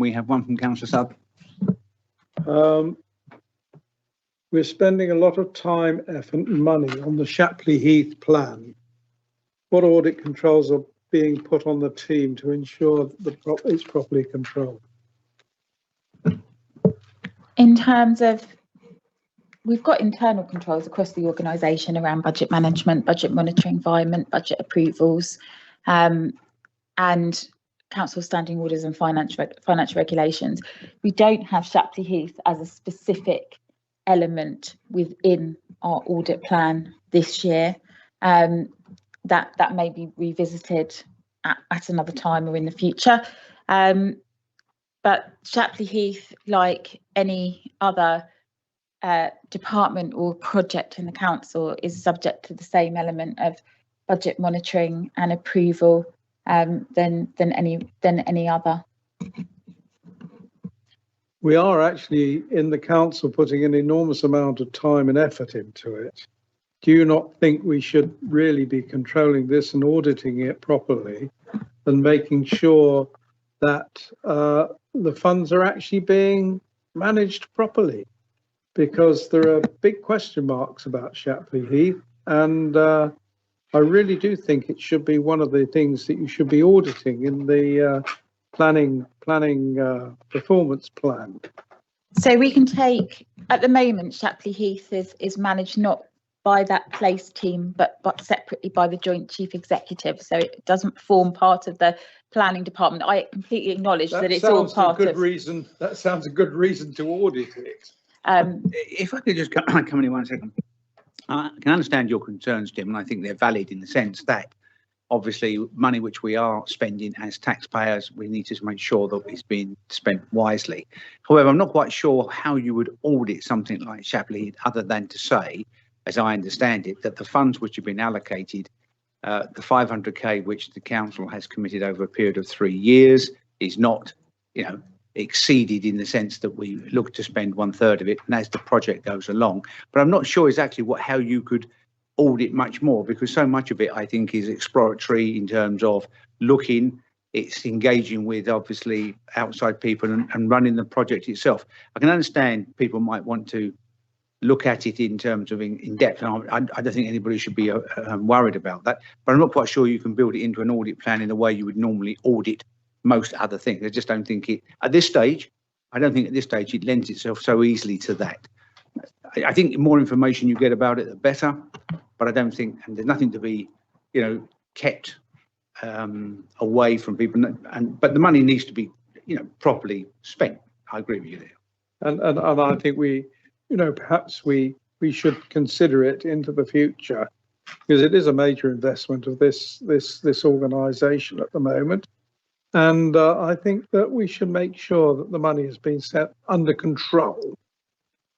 We have one from Councillor Sub. We're spending a lot of time, effort and money on the Shapley Heath plan. What audit controls are being put on the team to ensure that it's properly controlled? In terms of, we've got internal controls across the organisation around budget management, budget monitoring, environment, budget approvals, and council standing orders and financial regulations. We don't have Shapley Heath as a specific element within our audit plan this year. That may be revisited at another time or in the future. But Shapley Heath, like any other department or project in the council, is subject to the same element of budget monitoring and approval than any other. We are actually in the council putting an enormous amount of time and effort into it. Do you not think we should really be controlling this and auditing it properly and making sure that the funds are actually being managed properly? Because there are big question marks about Shapley Heath, and I really do think it should be one of the things that you should be auditing in the planning performance plan. So we can take, at the moment, Shapley Heath is managed not by that place team, but separately by the Joint Chief Executive. So it doesn't form part of the planning department. I completely acknowledge that it's all part of. That sounds a good reason to audit it. If I could just come in 1 second. I can understand your concerns, Jim, and I think they're valid in the sense that obviously money which we are spending as taxpayers, we need to make sure that it's being spent wisely. However, I'm not quite sure how you would audit something like Shapley Heath other than to say, as I understand it, that the funds which have been allocated, the 500k which the council has committed over a period of 3 years, is not, exceeded in the sense that we look to spend 1/3 of it, and as the project goes along. But I'm not sure exactly how you could audit much more, because so much of it, I think, is exploratory in terms of looking. It's engaging with obviously outside people and running the project itself. I can understand people might want to look at it in terms of in depth, and I don't think anybody should be worried about that, but I'm not quite sure you can build it into an audit plan in the way you would normally audit most other things. I just don't think it at this stage. I don't think at this stage it lends itself so easily to that. I think the more information you get about it, the better, but I don't think, and there's nothing to be, kept away from people. But the money needs to be, properly spent. I agree with you there. And I think we, perhaps we should consider it into the future, because it is a major investment of this organisation at the moment. And I think that we should make sure that the money has been set under control.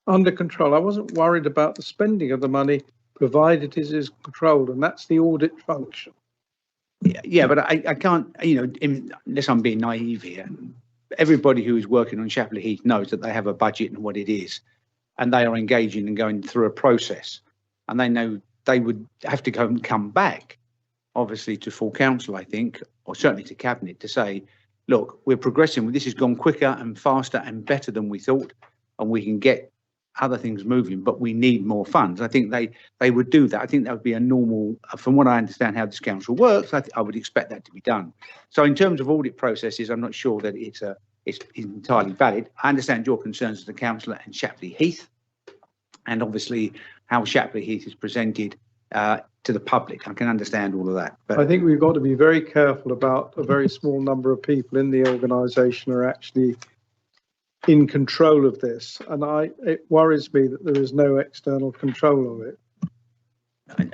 Under control. I wasn't worried about the spending of the money, provided it is controlled, and that's the audit function. Yeah, but I can't, unless I'm being naive here, everybody who is working on Shapley Heath knows that they have a budget and what it is, and they are engaging and going through a process, and they know they would have to go and come back, obviously, to full council, I think, or certainly to cabinet, to say, look, we're progressing. This has gone quicker and faster and better than we thought, and we can get other things moving, but we need more funds. I think they would do that. I think that would be a normal, from what I understand how this council works, I would expect that to be done. So in terms of audit processes, I'm not sure that it's entirely valid. I understand your concerns as the councillor and Shapley Heath, and obviously how Shapley Heath is presented to the public. I can understand all of that. But I think we've got to be very careful about a very small number of people in the organisation are actually in control of this, and it worries me that there is no external control of it.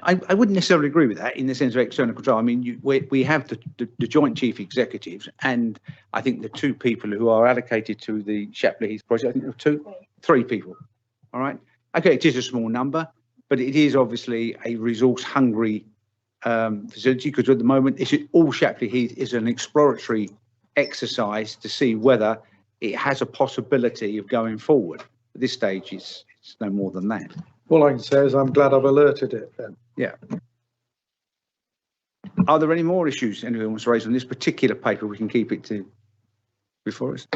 I wouldn't necessarily agree with that in the sense of external control. I mean, we have the Joint Chief Executives, and I think the 2 people who are allocated to the Shapley Heath project, I think there are 3 people. All right. Okay, it is a small number, but it is obviously a resource-hungry facility, because at the moment, all Shapley Heath is an exploratory exercise to see whether it has a possibility of going forward. At this stage, it's no more than that. All I can say is I'm glad I've alerted it then. Yeah. Are there any more issues anyone wants to raise on this particular paper? We can keep it to before us.